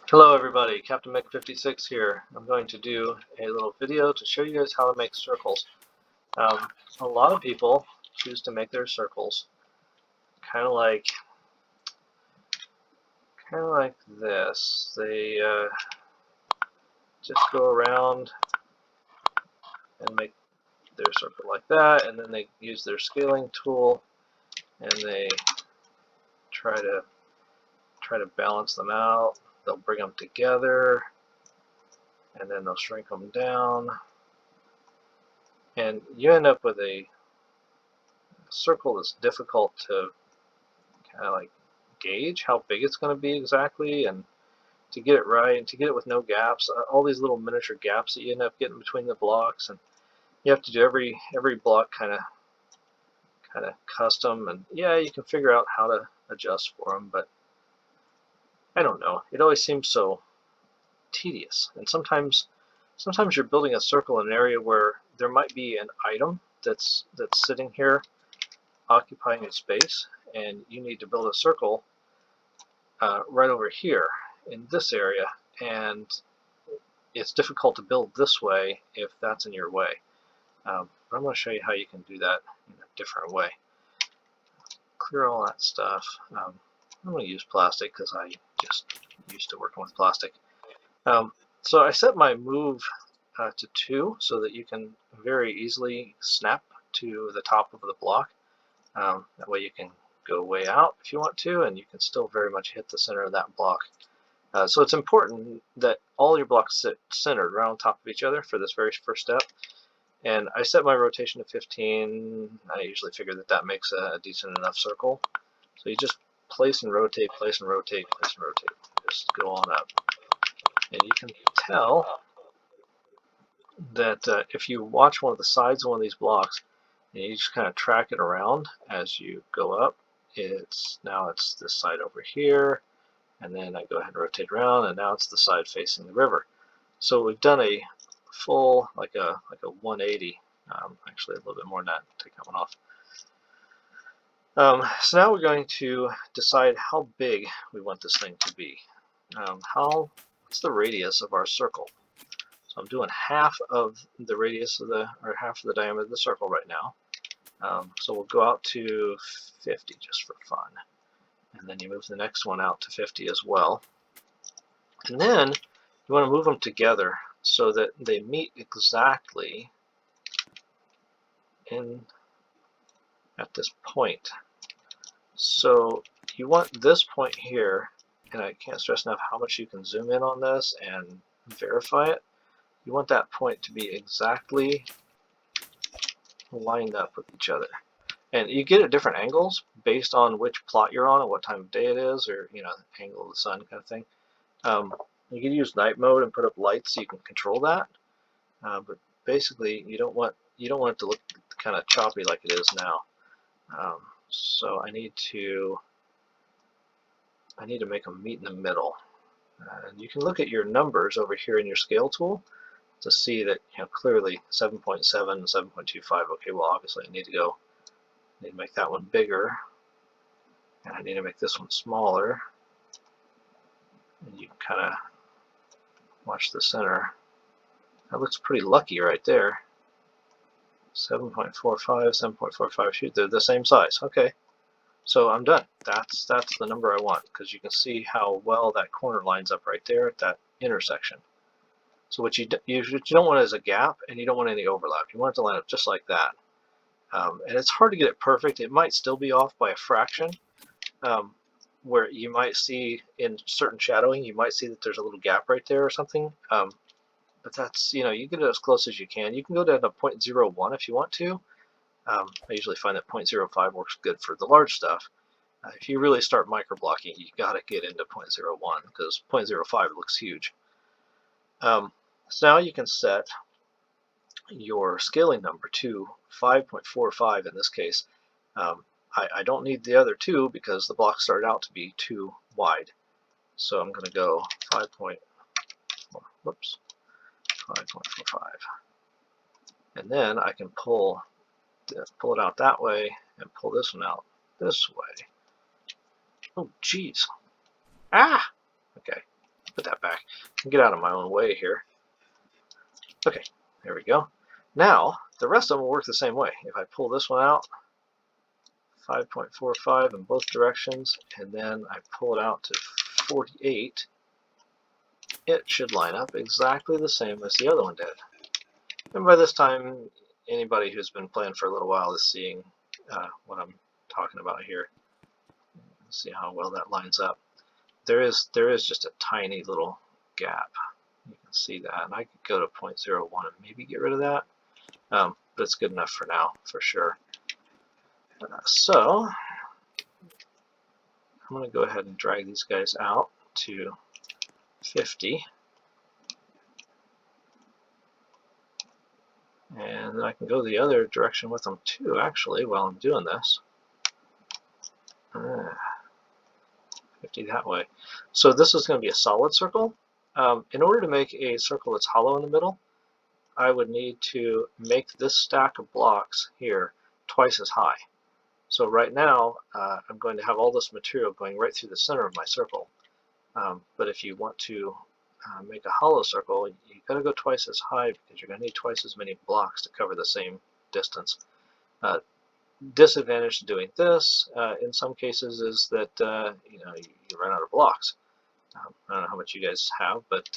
Hello everybody, Captain Mick 56 here. I'm going to do a little video to show you guys how to make circles. Um, a lot of people choose to make their circles kind of like this. They just go around and make their circle like that, and then they use their scaling tool and they try to balance them out. They'll bring them together and then they'll shrink them down, and you end up with a circle that's difficult to kind of like gauge how big it's going to be exactly, and to get it right and to get it with no gaps, all these little miniature gaps that you end up getting between the blocks, and you have to do every block kind of custom. And yeah, you can figure out how to adjust for them, but I don't know, it always seems so tedious. And sometimes you're building a circle in an area where there might be an item that's sitting here occupying a space, and you need to build a circle right over here in this area, and it's difficult to build this way if that's in your way. But I'm going to show you how you can do that in a different way. Clear all that stuff. I'm going to use plastic because I just used to working with plastic. So I set my move to 2 so that you can very easily snap to the top of the block. That way you can go way out if you want to, and you can still very much hit the center of that block. So it's important that all your blocks sit centered right on top of each other for this very first step. And I set my rotation to 15. I usually figure that that makes a decent enough circle. So you just place and rotate, place and rotate, place and rotate. Just go on up. And you can tell that if you watch one of the sides of one of these blocks, and you just kind of track it around as you go up, now it's this side over here, and then I go ahead and rotate around, and now it's the side facing the river. So we've done a full, like a 180, actually a little bit more than that. Take that one off. So now we're going to decide how big we want this thing to be. What's the radius of our circle? So I'm doing half of the radius of half of the diameter of the circle right now. So we'll go out to 50 just for fun. And then you move the next one out to 50 as well. And then you want to move them together so that they meet exactly at this point. So you want this point here, and I can't stress enough how much you can zoom in on this and verify it. You want that point to be exactly lined up with each other. And you get at different angles based on which plot you're on and what time of day it is, or the angle of the sun kind of thing. You can use night mode and put up lights so you can control that. But basically, you don't want it to look kind of choppy like it is now. So I need to make them meet in the middle. And you can look at your numbers over here in your scale tool to see that clearly 7.7 and 7.25. Okay, well obviously I need to make that one bigger, and I need to make this one smaller. And you can kind of watch the center. That looks pretty lucky right there. 7.45, 7.45. Shoot, they're the same size. Okay, so I'm done. That's the number I want, because you can see how well that corner lines up right there at that intersection. So what you don't want is a gap, and you don't want any overlap. You want it to line up just like that. And it's hard to get it perfect. It might still be off by a fraction, where you might see in certain shadowing, you might see that there's a little gap right there or something. But that's, you get it as close as you can. You can go down to 0.01 if you want to. I usually find that 0.05 works good for the large stuff. If you really start microblocking, you got to get into 0.01, because 0.05 looks huge. So now you can set your scaling number to 5.45 in this case. I don't need the other 2 because the block started out to be too wide. So I'm going to go 5.45. And then I can pull it out that way and pull this one out this way. Oh, geez. Ah! Okay. Put that back. Get out of my own way here. Okay, there we go. Now, the rest of them will work the same way. If I pull this one out, 5.45 in both directions, and then I pull it out to 48, it should line up exactly the same as the other one did. And by this time, anybody who's been playing for a little while is seeing what I'm talking about here. See how well that lines up. There is just a tiny little gap. You can see that, and I could go to 0.01 and maybe get rid of that, but it's good enough for now, for sure. So I'm going to go ahead and drag these guys out to 50, and then I can go the other direction with them too, actually, while I'm doing this. 50 that way. So this is going to be a solid circle. In order to make a circle that's hollow in the middle, I would need to make this stack of blocks here twice as high. So right now, I'm going to have all this material going right through the center of my circle. But if you want to make a hollow circle, you've got to go twice as high because you're going to need twice as many blocks to cover the same distance. Disadvantage to doing this in some cases is that you run out of blocks. I don't know how much you guys have, but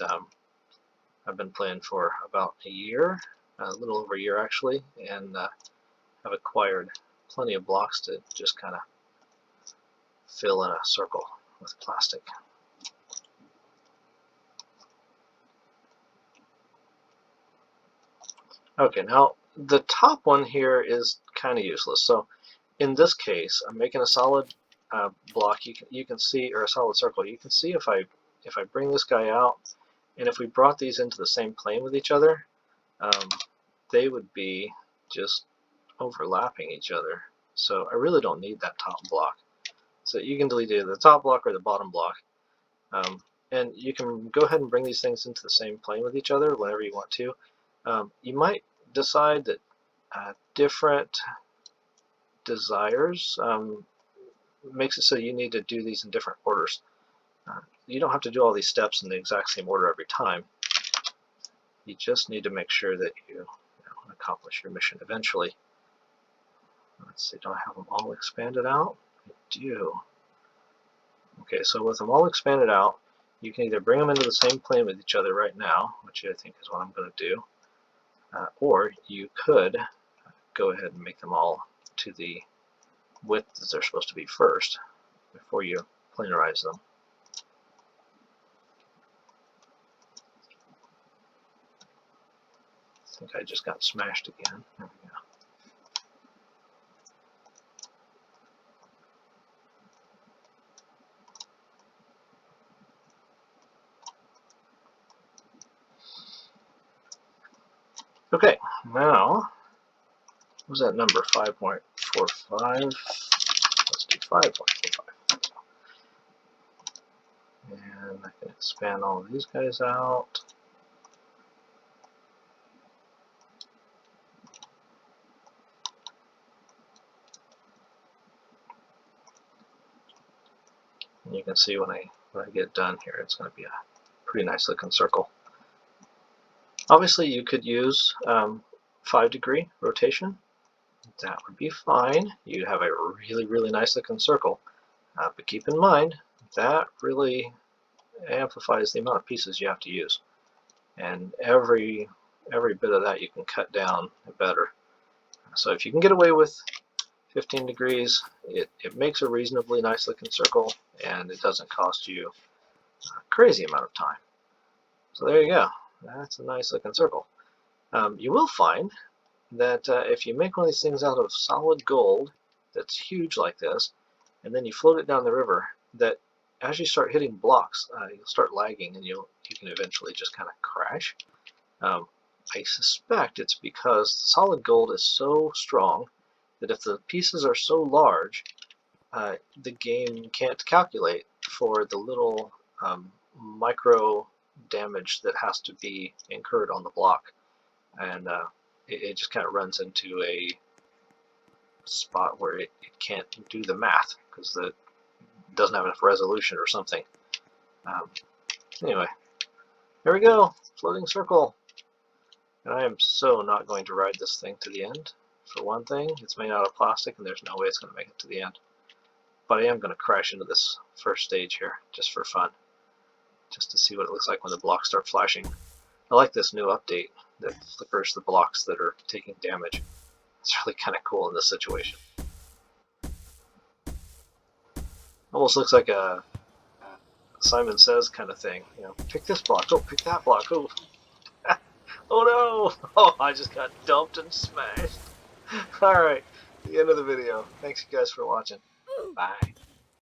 I've been playing for about a year, a little over a year actually, and have acquired plenty of blocks to just kind of fill in a circle with plastic. Okay, now the top one here is kind of useless. So in this case, I'm making a solid block. You can see, or a solid circle. You can see if I bring this guy out, and if we brought these into the same plane with each other, they would be just overlapping each other. So I really don't need that top block. So you can delete either the top block or the bottom block. And you can go ahead and bring these things into the same plane with each other whenever you want to. You might decide that different desires makes it so you need to do these in different orders. You don't have to do all these steps in the exact same order every time. You just need to make sure that you accomplish your mission eventually. Let's see, do I have them all expanded out? I do. Okay, so with them all expanded out, you can either bring them into the same plane with each other right now, which I think is what I'm going to do, or you could go ahead and make them all to the width that they're supposed to be first before you planarize them. I think I just got smashed again. There we go. Okay, now, what was that number? 5.45. Let's do 5.45. And I can expand all of these guys out. And you can see when I get done here, it's going to be a pretty nice looking circle. Obviously, you could use 5-degree rotation. That would be fine. You'd have a really, really nice looking circle. But keep in mind, that really amplifies the amount of pieces you have to use. And every bit of that you can cut down better. So if you can get away with 15 degrees, it makes a reasonably nice looking circle, and it doesn't cost you a crazy amount of time. So there you go. That's a nice looking circle. You will find that if you make one of these things out of solid gold that's huge like this, and then you float it down the river, that as you start hitting blocks, you'll start lagging, and you can eventually just kind of crash. I suspect it's because solid gold is so strong that if the pieces are so large, the game can't calculate for the little micro damage that has to be incurred on the block, and it just kind of runs into a spot where it can't do the math because it doesn't have enough resolution or something. Anyway, there we go. Floating circle. And I am so not going to ride this thing to the end. For one thing, it's made out of plastic and there's no way it's going to make it to the end. But I am going to crash into this first stage here, just for fun. Just to see what it looks like when the blocks start flashing. I like this new update that flickers the blocks that are taking damage. It's really kind of cool in this situation. Almost looks like a Simon Says kind of thing. You know, pick this block, oh, pick that block, oh. Oh no! Oh, I just got dumped and smashed. Alright, the end of the video. Thanks you guys for watching. Bye.